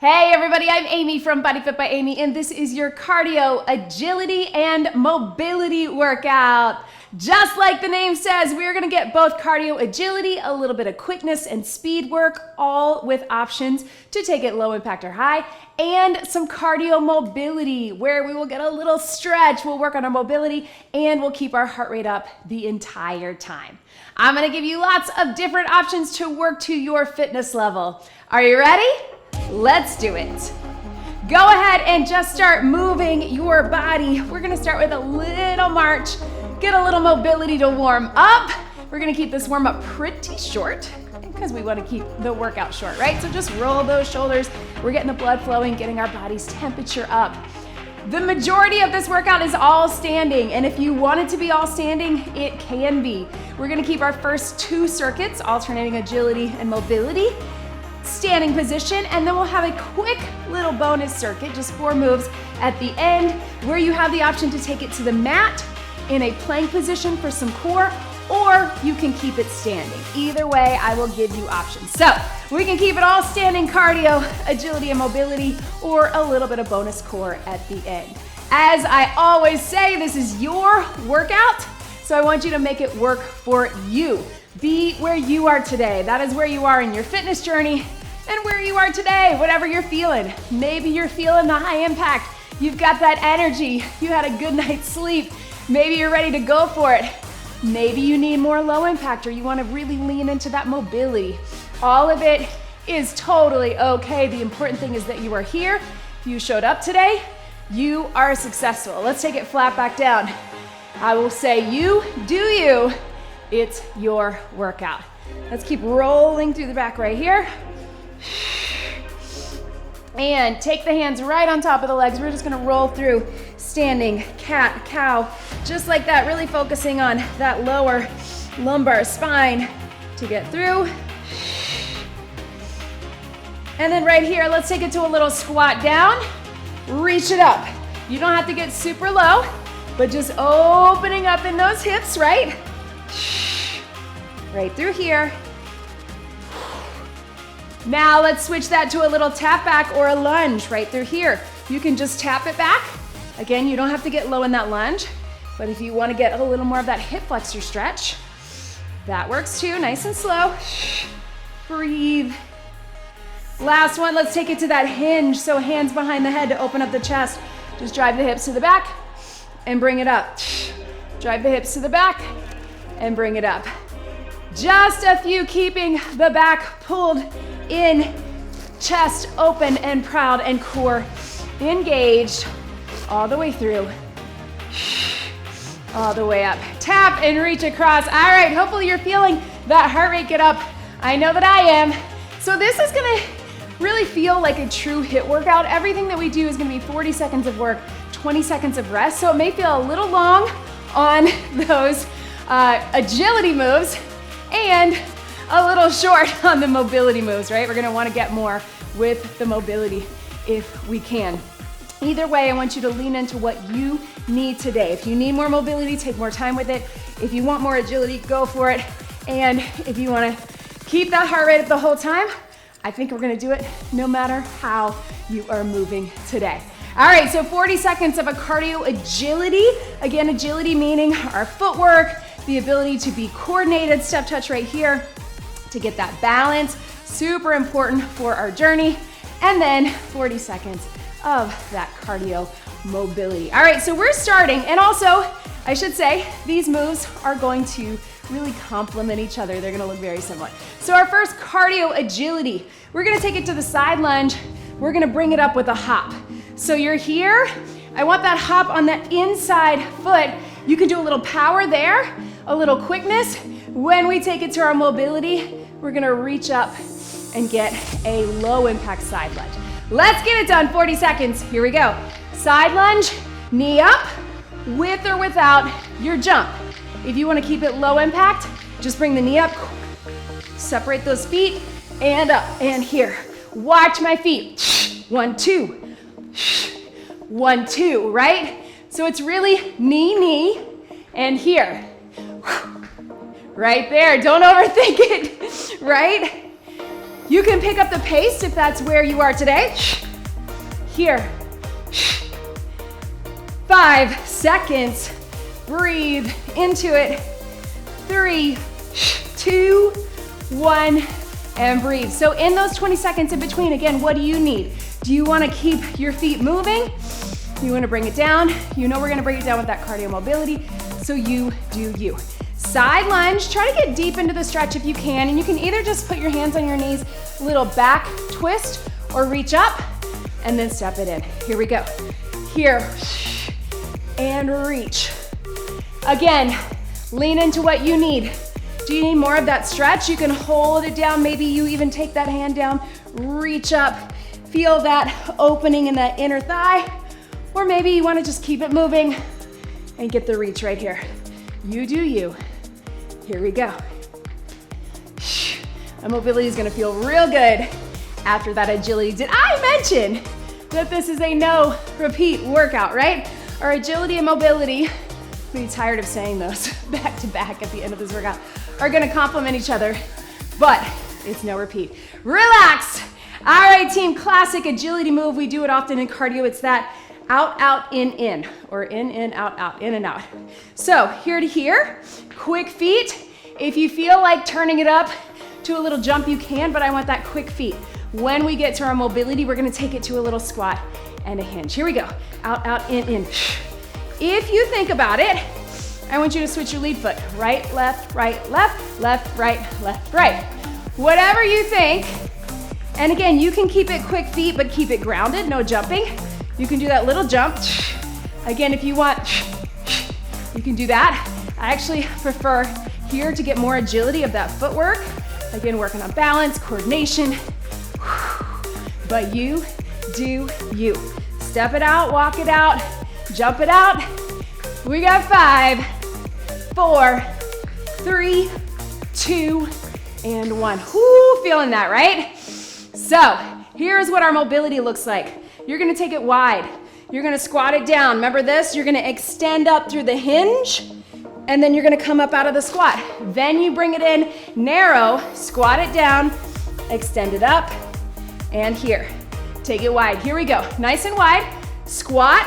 Hey everybody, I'm Amy from BodyFit by Amy, and this is your cardio, agility, and mobility workout. Just like the name says, we're gonna get both cardio, agility, a little bit of quickness and speed work, all with options to take it low impact or high, and some cardio mobility where we will get a little stretch, we'll work on our mobility, and we'll keep our heart rate up the entire time. I'm gonna give you lots of different options to work to your fitness level. Are you ready? Let's do it. Go ahead and just start moving your body. We're gonna start with a little march, get a little mobility to warm up. We're gonna keep this warm up pretty short because we wanna keep the workout short, right? So just roll those shoulders. We're getting the blood flowing, getting our body's temperature up. The majority of this workout is all standing, and if you want it to be all standing, it can be. We're gonna keep our first two circuits, alternating agility and mobility, standing position, and then we'll have a quick little bonus circuit, just 4 moves at the end, where you have the option to take it to the mat in a plank position for some core, or you can keep it standing. Either way, I will give you options. So we can keep it all standing cardio, agility and mobility, or a little bit of bonus core at the end. As I always say, this is your workout, so I want you to make it work for you. Be where you are today. That is where you are in your fitness journey and where you are today, whatever you're feeling. Maybe you're feeling the high impact. You've got that energy. You had a good night's sleep. Maybe you're ready to go for it. Maybe you need more low impact or you want to really lean into that mobility. All of it is totally okay. The important thing is that you are here. If you showed up today, you are successful. Let's take it flat back down. I will say you do you. It's your workout. Let's keep rolling through the back right here. And take the hands right on top of the legs. We're just gonna roll through standing, cat, cow, just like that, really focusing on that lower lumbar spine to get through. And then right here, let's take it to a little squat down, reach it up. You don't have to get super low, but just opening up in those hips, right? Right through here. Now let's switch that to a little tap back or a lunge right through here. You can just tap it back. Again, you don't have to get low in that lunge, but if you want to get a little more of that hip flexor stretch, that works too, nice and slow. Breathe. Last one, let's take it to that hinge. So hands behind the head to open up the chest. Just drive the hips to the back and bring it up. Drive the hips to the back and bring it up. Just a few, keeping the back pulled in, chest open and proud, and core engaged all the way through, all the way up. Tap and reach across. All right, hopefully you're feeling that heart rate get up. I know that I am. So this is gonna really feel like a true HIIT workout. Everything that we do is gonna be 40 seconds of work, 20 seconds of rest. So it may feel a little long on those agility moves, and a little short on the mobility moves, right? We're gonna wanna get more with the mobility if we can. Either way, I want you to lean into what you need today. If you need more mobility, take more time with it. If you want more agility, go for it. And if you wanna keep that heart rate up the whole time, I think we're gonna do it no matter how you are moving today. All right, so 40 seconds of a cardio agility. Again, agility meaning our footwork, the ability to be coordinated, step touch right here to get that balance, super important for our journey. And then 40 seconds of that cardio mobility. All right, so we're starting, and also, I should say, these moves are going to really complement each other. They're gonna look very similar. So our first cardio agility, we're gonna take it to the side lunge. We're gonna bring it up with a hop. So you're here, I want that hop on that inside foot. You can do a little power there, a little quickness. When we take it to our mobility, we're gonna reach up and get a low impact side lunge. Let's get it done, 40 seconds. Here we go. Side lunge, knee up, with or without your jump. If you wanna keep it low impact, just bring the knee up, separate those feet, and up, and here. Watch my feet. 1, 2. 1, 2, right? So it's really knee, knee, and here. Right there, don't overthink it, right? You can pick up the pace if that's where you are today. Here. 5 seconds. Breathe into it. 3, 2, 1, and breathe. So in those 20 seconds in between, again, what do you need? Do you want to keep your feet moving? You want to bring it down? You know we're going to bring it down with that cardio mobility, so you do you. Side lunge, try to get deep into the stretch if you can, and you can either just put your hands on your knees, little back twist, or reach up, and then step it in. Here we go. Here, and reach. Again, lean into what you need. Do you need more of that stretch? You can hold it down. Maybe you even take that hand down, reach up, feel that opening in that inner thigh. Or maybe you want to just keep it moving and get the reach right here. You do you. Here we go. That mobility is going to feel real good after that agility. Did I mention that this is a no repeat workout, right? Our agility and mobility, I'm pretty tired of saying those back to back at the end of this workout, are going to complement each other, but it's no repeat. Relax. All right, team, classic agility move. We do it often in cardio. It's that out, out, in, or in, out, in and out. So here to here, quick feet. If you feel like turning it up to a little jump, you can, but I want that quick feet. When we get to our mobility, we're gonna take it to a little squat and a hinge. Here we go, out, out, in. If you think about it, I want you to switch your lead foot. Right, left, right, left, left, right, left, right. Whatever you think. And again, you can keep it quick feet, but keep it grounded, no jumping. You can do that little jump. Again, if you want, you can do that. I actually prefer here to get more agility of that footwork. Again, working on balance, coordination. But you do you. Step it out, walk it out, jump it out. We got 5, 4, 3, 2, and 1. Whoo, feeling that, right? So here's what our mobility looks like. You're gonna take it wide. You're gonna squat it down. Remember this? You're gonna extend up through the hinge, and then you're gonna come up out of the squat. Then you bring it in narrow, squat it down, extend it up, and here. Take it wide. Here we go. Nice and wide. Squat,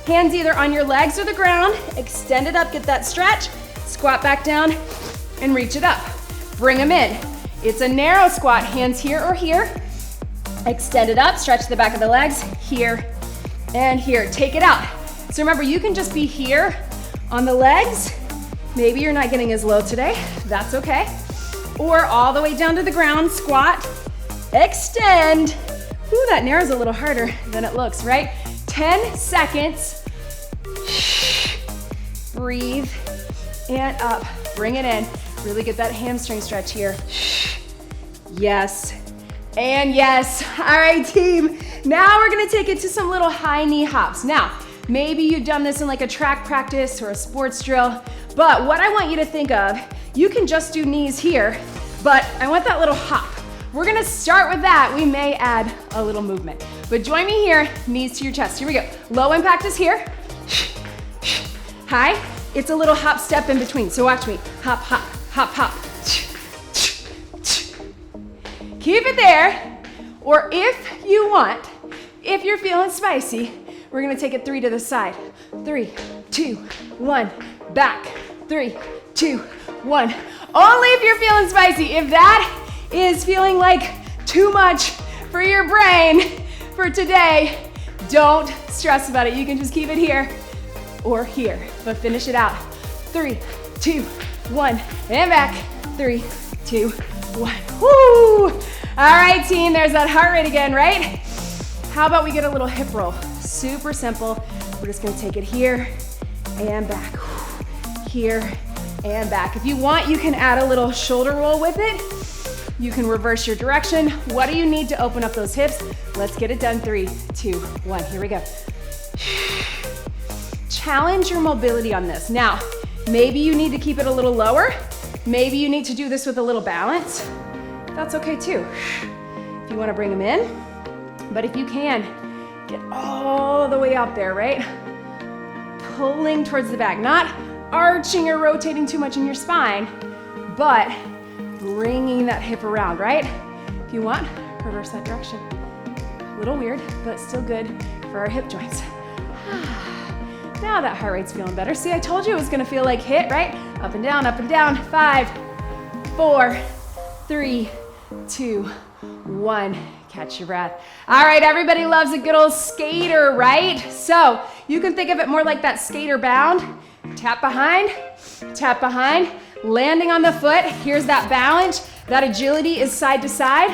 hands either on your legs or the ground. Extend it up, get that stretch. Squat back down and reach it up. Bring them in. It's a narrow squat, hands here or here. Extend it up, stretch the back of the legs, here and here. Take it out. So remember, you can just be here on the legs. Maybe you're not getting as low today, that's okay. Or all the way down to the ground, squat, extend. Ooh, that narrows a little harder than it looks, right? 10 seconds. Breathe and up, bring it in. Really get that hamstring stretch here. Yes. And yes. All right, team. Now we're gonna take it to some little high knee hops. Now, maybe you've done this in like a track practice or a sports drill, but what I want you to think of, you can just do knees here, but I want that little hop. We're gonna start with that. We may add a little movement, but join me here, knees to your chest. Here we go. Low impact is here. High, it's a little hop step in between. So watch me, hop, hop, hop, hop. Keep it there, or if you want, if you're feeling spicy, we're gonna take it 3 to the side. 3, 2, 1, back. 3, 2, 1. Only if you're feeling spicy. If that is feeling like too much for your brain for today, don't stress about it. You can just keep it here or here, but finish it out. 3, 2, 1, and back. 3, 2, 1. Woo! All right, team, there's that heart rate again, right? How about we get a little hip roll? Super simple. We're just gonna take it here and back. Here and back. If you want, you can add a little shoulder roll with it. You can reverse your direction. What do you need to open up those hips? Let's get it done. 3, 2, 1. Here we go. Challenge your mobility on this. Now, maybe you need to keep it a little lower. Maybe you need to do this with a little balance. That's okay too. If you want to bring them in, but if you can, get all the way out there, right? Pulling towards the back, not arching or rotating too much in your spine, but bringing that hip around, right? If you want, reverse that direction. A little weird, but still good for our hip joints. Now that heart rate's feeling better. See, I told you it was gonna feel like HIIT, right? Up and down, up and down. 5, 4, 3, 2, 1. Catch your breath. All right, everybody loves a good old skater, right? So you can think of it more like that skater bound. Tap behind, landing on the foot. Here's that balance. That agility is side to side.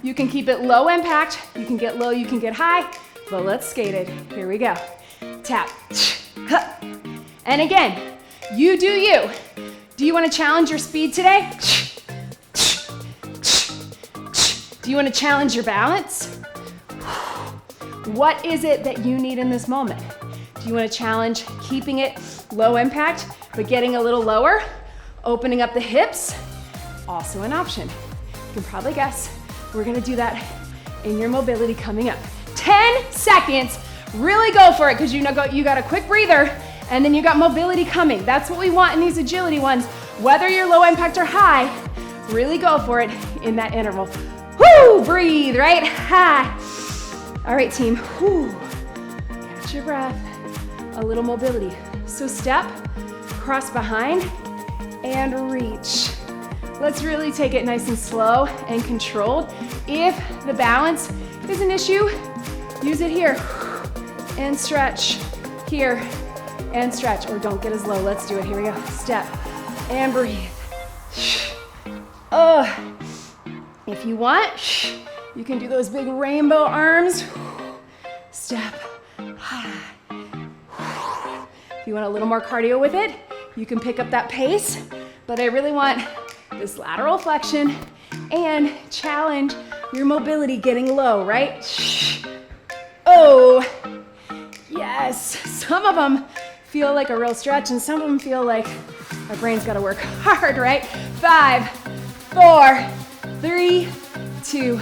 You can keep it low impact. You can get low, you can get high, but let's skate it. Here we go. Tap. And again, you do you. Do you want to challenge your speed today? Do you want to challenge your balance? What is it that you need in this moment? Do you want to challenge keeping it low impact, but getting a little lower? Opening up the hips, also an option. You can probably guess we're gonna do that in your mobility coming up. 10 seconds, really go for it, because you got a quick breather, and then you got mobility coming. That's what we want in these agility ones. Whether you're low impact or high, really go for it in that interval. Whoo, breathe, right? Ha. All right, team, whoo. Catch your breath, a little mobility. So step, cross behind, and reach. Let's really take it nice and slow and controlled. If the balance is an issue, use it here and stretch, here and stretch, or don't get as low. Let's do it, here we go. Step and breathe. If you want, you can do those big rainbow arms. Step. If you want a little more cardio with it, you can pick up that pace, but I really want this lateral flexion and challenge your mobility getting low, right? Oh, yes. Some of them feel like a real stretch and some of them feel like our brain's gotta work hard, right? 5, 4, 3, 2,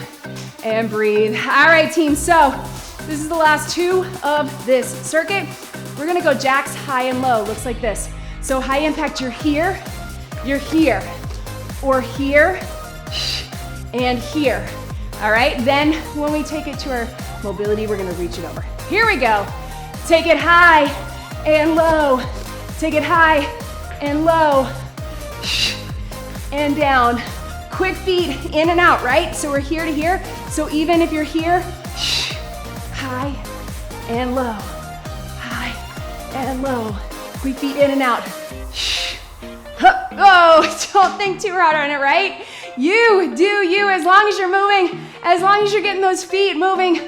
and breathe. All right, team, so this is the last 2 of this circuit. We're gonna go jacks high and low, looks like this. So high impact, you're here, or here, and here. All right, then when we take it to our mobility, we're gonna reach it over. Here we go. Take it high and low. Take it high and low, and down. Quick feet in and out, right? So we're here to here. So even if you're here, high and low, high and low. Quick feet in and out. Oh, don't think too hard on it, right? You do you, as long as you're moving, as long as you're getting those feet moving,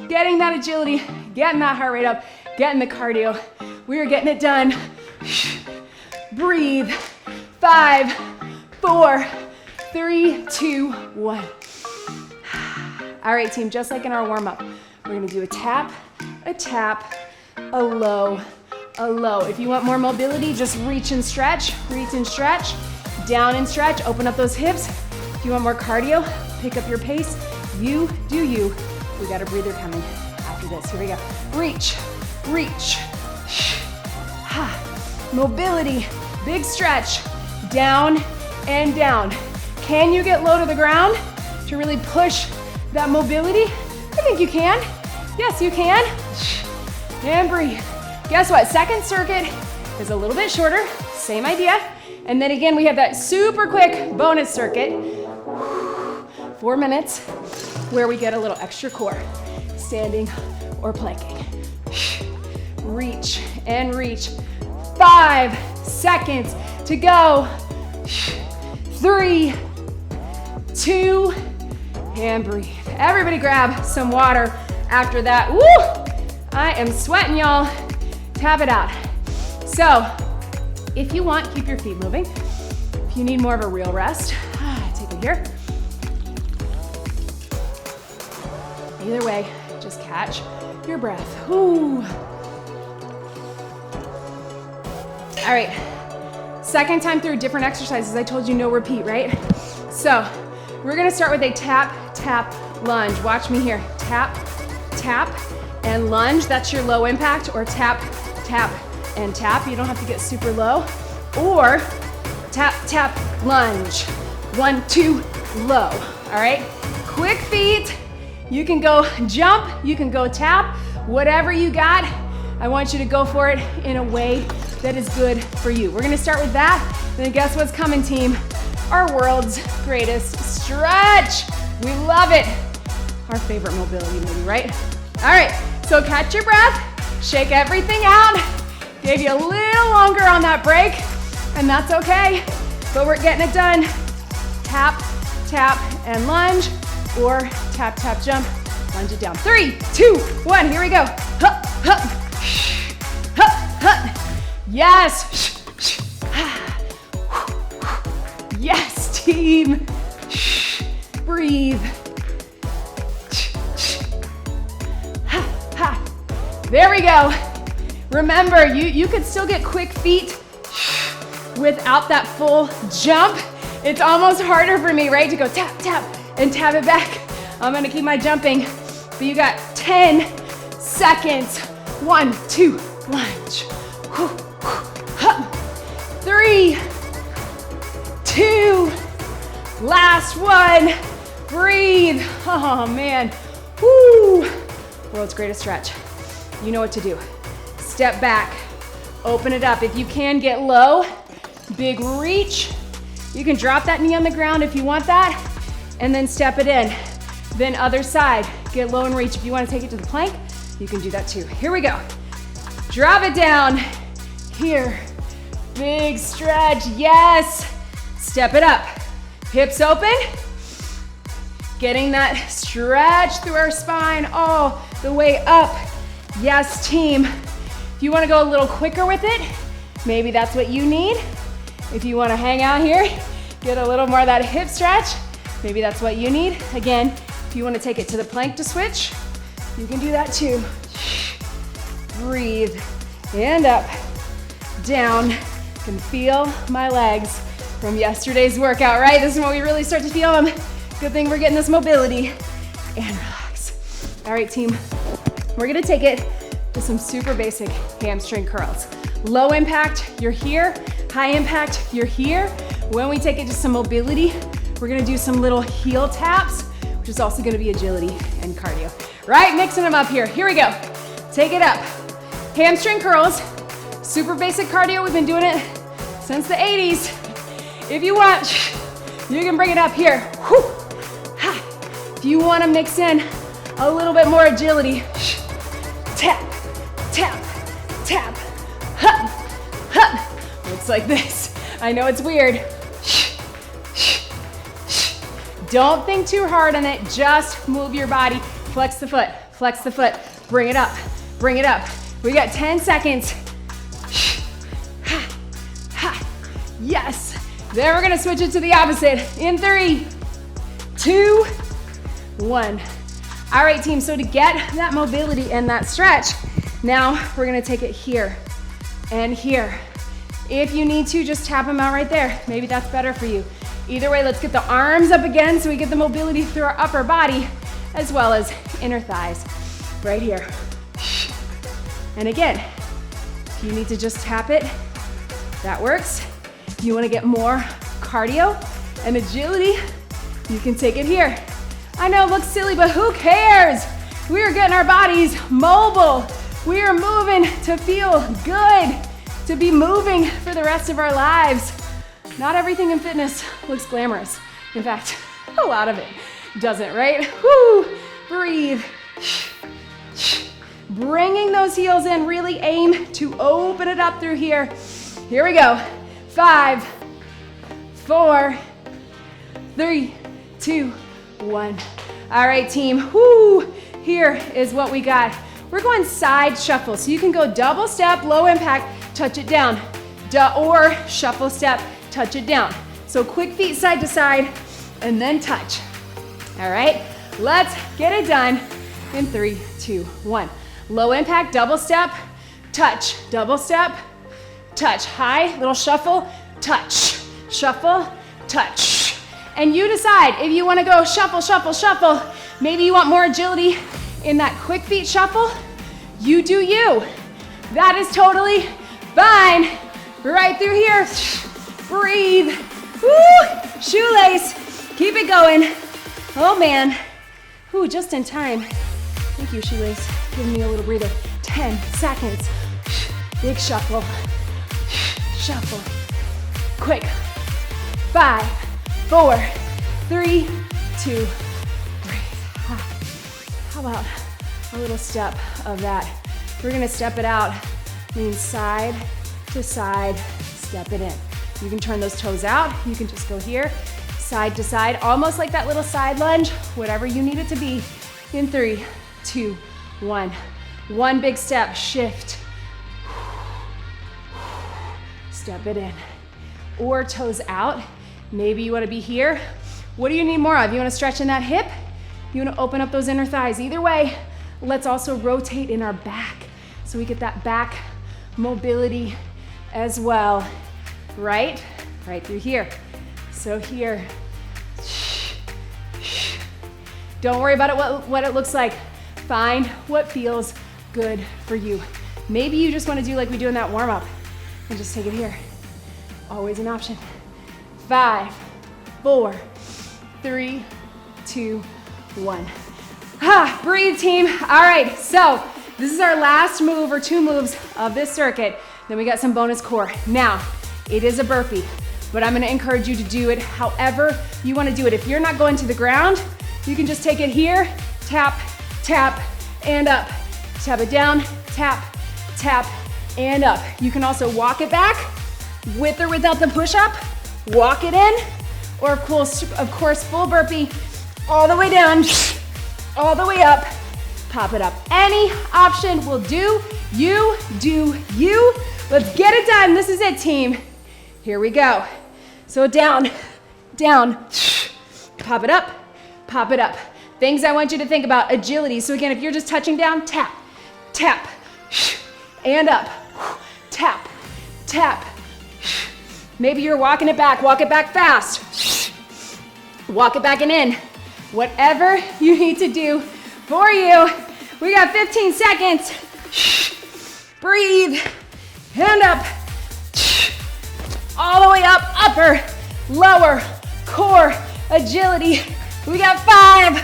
getting that agility, getting that heart rate up, getting the cardio. We are getting it done. Breathe. 5, 4, 3, 2, 1. All right, team, just like in our warm-up, we're gonna do a tap, a low, a low. If you want more mobility, just reach and stretch, down and stretch, open up those hips. If you want more cardio, pick up your pace. You do you. We got a breather coming after this. Here we go. Reach, mobility, big stretch, down and down. Can you get low to the ground to really push that mobility? I think you can. Yes, you can. And breathe. Guess what? Second circuit is a little bit shorter, same idea. And then again, we have that super quick bonus circuit, 4 minutes, where we get a little extra core, standing or planking. Reach and reach. 5 seconds to go. 3, 2, and breathe. Everybody grab some water after that. Woo! I am sweating, y'all. Tap it out. So, if you want, keep your feet moving. If you need more of a real rest, take it here. Either way, just catch your breath. Ooh. All right, second time through, different exercises. I told you no repeat, right? So, we're gonna start with a tap, tap, lunge. Watch me here. Tap, tap, and lunge. That's your low impact, or tap, tap, and tap. You don't have to get super low. Or tap, tap, lunge. 1, 2, low. All right? quick feet. You can go jump, you can go tap, whatever you got. I want you to go for it in a way that is good for you. We're gonna start with that, then guess what's coming, team? Our world's greatest stretch. We love it. Our favorite mobility movie, right? All right, so catch your breath, shake everything out. Gave you a little longer on that break, and that's okay, but we're getting it done. Tap, tap, and lunge, or tap, tap, jump, lunge it down. 3, 2, 1, here we go. Hup, hup, hup, hup. Yes. Yes, team. Breathe. There we go. Remember, you could still get quick feet without that full jump. It's almost harder for me, right? To go tap, tap, and tap it back. I'm gonna keep my jumping, but you got 10 seconds. 1, 2, lunge. 3, 2, last one. Breathe. Oh man. Woo. World's greatest stretch. You know what to do. Step back, open it up. If you can, get low, big reach. You can drop that knee on the ground if you want that, and then step it in. Then other side, get low and reach. If you want to take it to the plank, you can do that too. Here we go. Drop it down. Here, big stretch, yes. Step it up, hips open. Getting that stretch through our spine all the way up. Yes, team. If you want to go a little quicker with it, maybe that's what you need. If you want to hang out here, get a little more of that hip stretch, maybe that's what you need. Again, if you want to take it to the plank to switch, you can do that too. Breathe, and up, down. Can feel my legs from yesterday's workout, right? This is when we really start to feel them. Good thing we're getting this mobility, and relax. All right, team, we're gonna take it to some super basic hamstring curls. Low impact, you're here. High impact, you're here. When we take it to some mobility, we're gonna do some little heel taps, which is also gonna be agility and cardio. Right, mixing them up here. Here we go. Take it up. Hamstring curls, super basic cardio. We've been doing it since the 80s. If you want, you can bring it up here. Whew. Ha. If you wanna mix in a little bit more agility, tap, tap, tap, hup, hup. Looks like this. I know it's weird. Don't think too hard on it, just move your body. Flex the foot, bring it up, bring it up. We got 10 seconds. Yes. Then we're gonna switch it to the opposite in 3, 2, 1. All right, team, so to get that mobility and that stretch, now we're gonna take it here and here. If you need to, just tap them out right there. Maybe that's better for you. Either way, let's get the arms up again so we get the mobility through our upper body as well as inner thighs right here. And again, if you need to just tap it, that works. If you wanna get more cardio and agility, you can take it here. I know it looks silly, but who cares? We are getting our bodies mobile. We are moving to feel good, to be moving for the rest of our lives. Not everything in fitness looks glamorous. In fact, a lot of it doesn't, right? Woo, breathe. Bringing those heels in, really aim to open it up through here. Here we go. 5, 4, 3, 2, 1. All right, team. Woo, here is what we got. We're going side shuffle. So you can go double step, low impact, touch it down. Or shuffle step, touch it down. So quick feet side to side, and then touch. All right, let's get it done in 3, 2, 1. Low impact, double step, touch, double step, touch. High, little shuffle, touch, shuffle, touch. And you decide if you wanna go shuffle, shuffle, shuffle. Maybe you want more agility in that quick feet shuffle. You do you. That is totally fine. Right through here. Breathe. Woo! Shoelace. Keep it going. Oh man. Whew, just in time. Thank you, Shoelace. Giving me a little breather. 10 seconds. Big shuffle. Shuffle. Quick. 5, 4, 3, 2, breathe. How about a little step of that? We're gonna step it out. Lean side to side, step it in. You can turn those toes out. You can just go here, side to side, almost like that little side lunge, whatever you need it to be. In 3, 2, 1. One big step, shift. Step it in. Or toes out. Maybe you wanna be here. What do you need more of? You wanna stretch in that hip? You wanna open up those inner thighs? Either way, let's also rotate in our back so we get that back mobility as well. Right through here. So here. Don't worry about it, what it looks like. Find what feels good for you. Maybe you just wanna do like we do in that warm up and just take it here. Always an option. 5, 4, 3, 2, 1. Breathe, team. All right, so this is our last move or 2 moves of this circuit. Then we got some bonus core. Now, it is a burpee, but I'm gonna encourage you to do it however you wanna do it. If you're not going to the ground, you can just take it here, tap, tap, and up. Tap it down, tap, tap, and up. You can also walk it back, with or without the push-up, walk it in, or of course, full burpee, all the way down, all the way up, pop it up. Any option will do. You do you. Let's get it done. This is it, team. Here we go. So down, down, pop it up, pop it up. Things I want you to think about, agility. So again, if you're just touching down, tap, tap, and up, tap, tap. Maybe you're walking it back fast. Walk it back and in. Whatever you need to do for you. We got 15 seconds. Breathe, hand up. All the way up, upper, lower, core, agility. We got 5,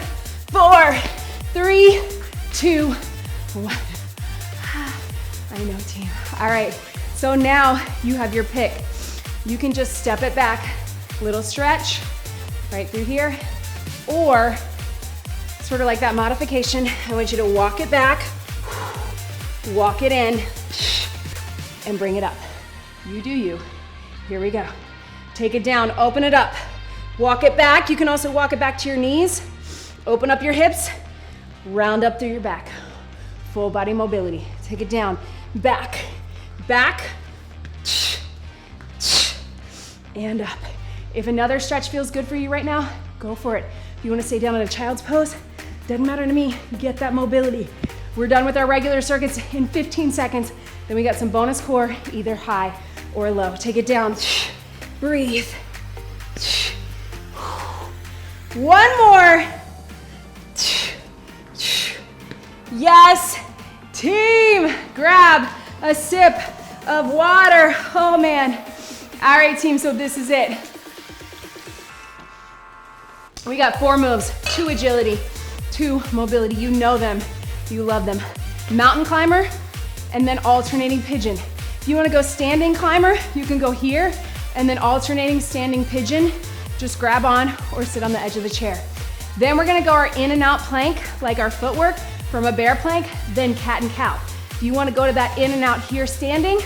4, 3, 2, 1. I know, team. All right, so now you have your pick. You can just step it back, little stretch, right through here, or sort of like that modification, I want you to walk it back, walk it in, and bring it up. You do you. Here we go. Take it down, open it up, walk it back. You can also walk it back to your knees, open up your hips, round up through your back. Full body mobility. Take it down, back, back, and up. If another stretch feels good for you right now, go for it. If you wanna stay down in a child's pose, doesn't matter to me, get that mobility. We're done with our regular circuits in 15 seconds. Then we got some bonus core, either high or low. Take it down, breathe. One more. Yes, team, grab a sip of water. Oh man. All right, team, so this is it. We got 4 moves, 2 agility, 2 mobility. You know them, you love them. Mountain climber, and then alternating pigeon. If you wanna go standing climber, you can go here, and then alternating standing pigeon, just grab on or sit on the edge of the chair. Then we're gonna go our in and out plank, like our footwork, from a bear plank, then cat and cow. If you wanna go to that in and out here standing,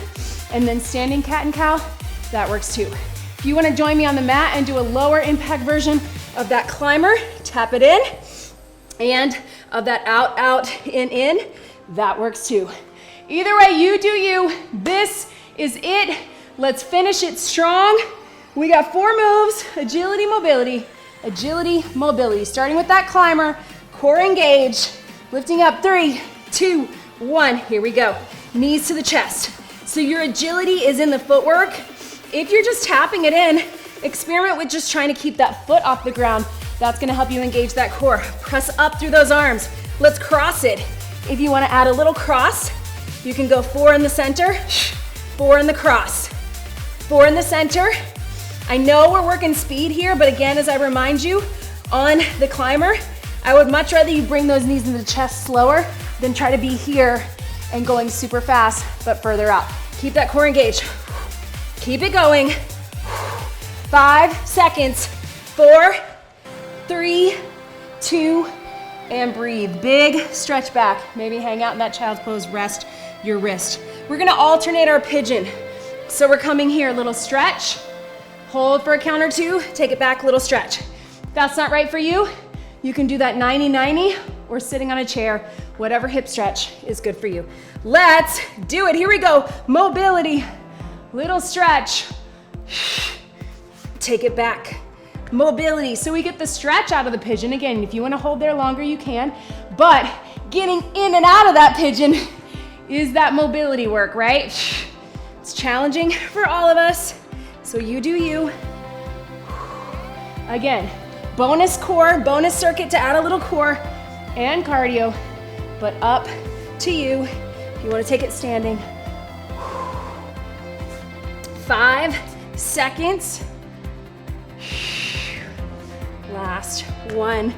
and then standing cat and cow, that works too. If you wanna join me on the mat and do a lower impact version of that climber, tap it in, and of that out, out, in, that works too. Either way, you do you. This is it. Let's finish it strong. We got 4 moves, agility, mobility, starting with that climber, core engage, lifting up, 3, 2, 1, here we go. Knees to the chest. So your agility is in the footwork. If you're just tapping it in, experiment with just trying to keep that foot off the ground. That's gonna help you engage that core. Press up through those arms. Let's cross it. If you wanna add a little cross, you can go 4 in the center, 4 in the cross, 4 in the center. I know we're working speed here, but again, as I remind you, on the climber, I would much rather you bring those knees into the chest slower than try to be here and going super fast, but further up. Keep that core engaged. Keep it going. 5 seconds. 4, 3, 2, and breathe. Big stretch back. Maybe hang out in that child's pose, rest your wrist. We're gonna alternate our pigeon. So we're coming here, little stretch, hold for a count or two, take it back, little stretch. If that's not right for you, you can do that 90-90 or sitting on a chair, whatever hip stretch is good for you. Let's do it, here we go. Mobility, little stretch, take it back. Mobility, so we get the stretch out of the pigeon. Again, if you wanna hold there longer, you can, but getting in and out of that pigeon is that mobility work, right? It's challenging for all of us, so you do you. Again, bonus core, bonus circuit to add a little core and cardio, but up to you if you want to take it standing. 5 seconds. Last one.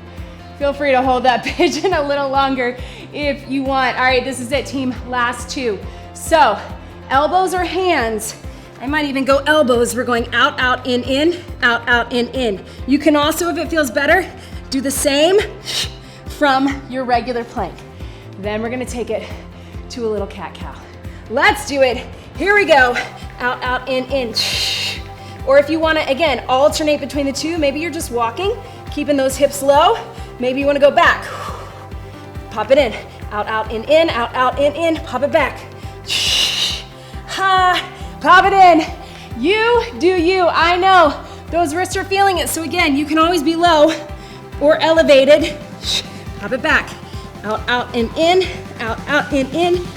Feel free to hold that pigeon a little longer if you want. All right, this is it, team. Last 2. So, elbows or hands. I might even go elbows. We're going out, out, in, out, out, in. You can also, if it feels better, do the same from your regular plank. Then we're gonna take it to a little cat-cow. Let's do it. Here we go. Out, out, in. Or if you wanna, again, alternate between the two, maybe you're just walking, keeping those hips low. Maybe you wanna go back. Pop it in. Out, out, in, out, out, in, pop it back. Ha, pop it in. You do you. I know those wrists are feeling it. So again, you can always be low or elevated. Pop it back. Out, out, in, out, out, in.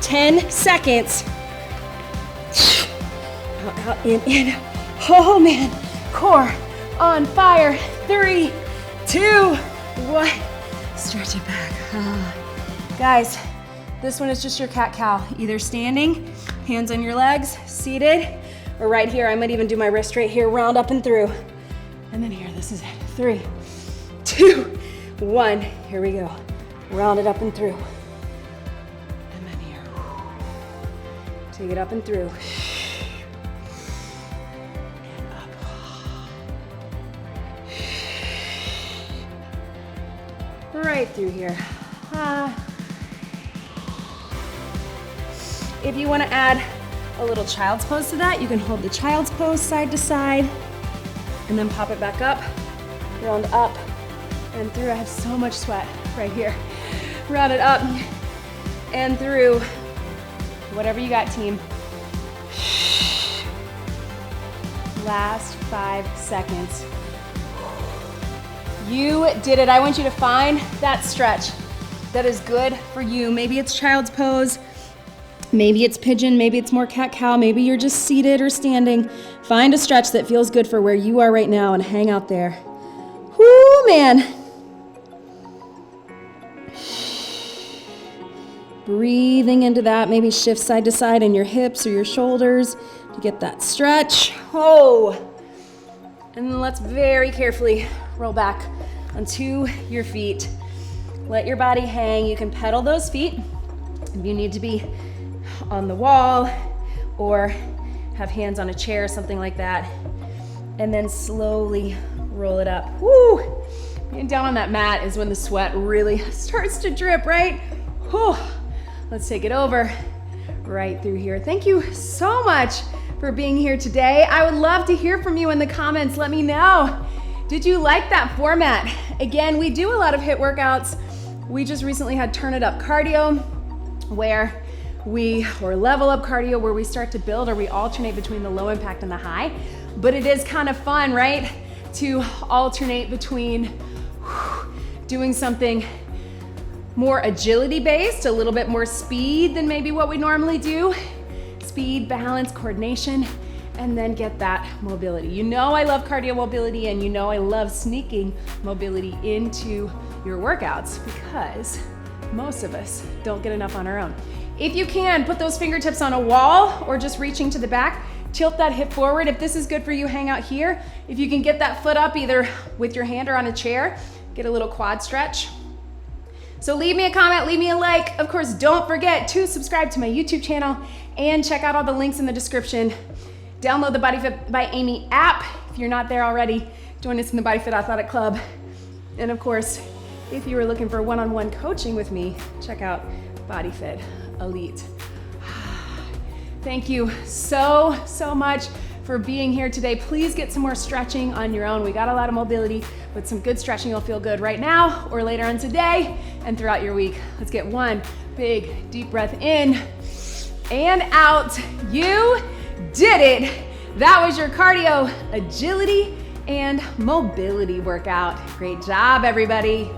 10 seconds. Out, out, in. Oh man, core on fire. 3, 2, 1. Stretch it back. Guys, this one is just your cat-cow. Either standing, hands on your legs, seated, or right here. I might even do my wrist right here, round up and through. And then here, this is it. 3, 2, 1. Here we go. Round it up and through. And then here. Take it up and through. And up. Right through here. If you want to add a little child's pose to that, you can hold the child's pose side to side and then pop it back up, round up and through. I have so much sweat right here. Round it up and through. Whatever you got, team. Last 5 seconds. You did it. I want you to find that stretch that is good for you. Maybe it's child's pose. Maybe it's pigeon, maybe it's more cat-cow, maybe you're just seated or standing. Find a stretch that feels good for where you are right now and hang out there. Whoo, man. Breathing into that, maybe shift side to side in your hips or your shoulders to get that stretch. Oh. And then let's very carefully roll back onto your feet. Let your body hang. You can pedal those feet if you need to be on the wall or have hands on a chair, something like that. And then slowly roll it up. Woo! Being down on that mat is when the sweat really starts to drip, right? Whew. Let's take it over right through here. Thank you so much for being here today. I would love to hear from you in the comments. Let me know. Did you like that format? Again, we do a lot of HIIT workouts. We just recently had Turn It Up Cardio, or level up cardio, where we start to build or we alternate between the low impact and the high. But it is kind of fun, right? To alternate between doing something more agility based, a little bit more speed than maybe what we normally do. Speed, balance, coordination, and then get that mobility. You know I love cardio mobility, and you know I love sneaking mobility into your workouts because most of us don't get enough on our own. If you can, put those fingertips on a wall or just reaching to the back, tilt that hip forward. If this is good for you, hang out here. If you can get that foot up either with your hand or on a chair, get a little quad stretch. So leave me a comment, leave me a like. Of course, don't forget to subscribe to my YouTube channel and check out all the links in the description. Download the BodyFit by Amy app if you're not there already. Join us in the BodyFit Athletic Club. And of course, if you were looking for one-on-one coaching with me, check out BodyFit Elite. Thank you so much for being here today. Please get some more stretching on your own. We got a lot of mobility, but some good stretching will feel good right now or later on today and throughout your week. Let's get one big deep breath in and out. You did it. That was your cardio, agility, and mobility workout. Great job, everybody.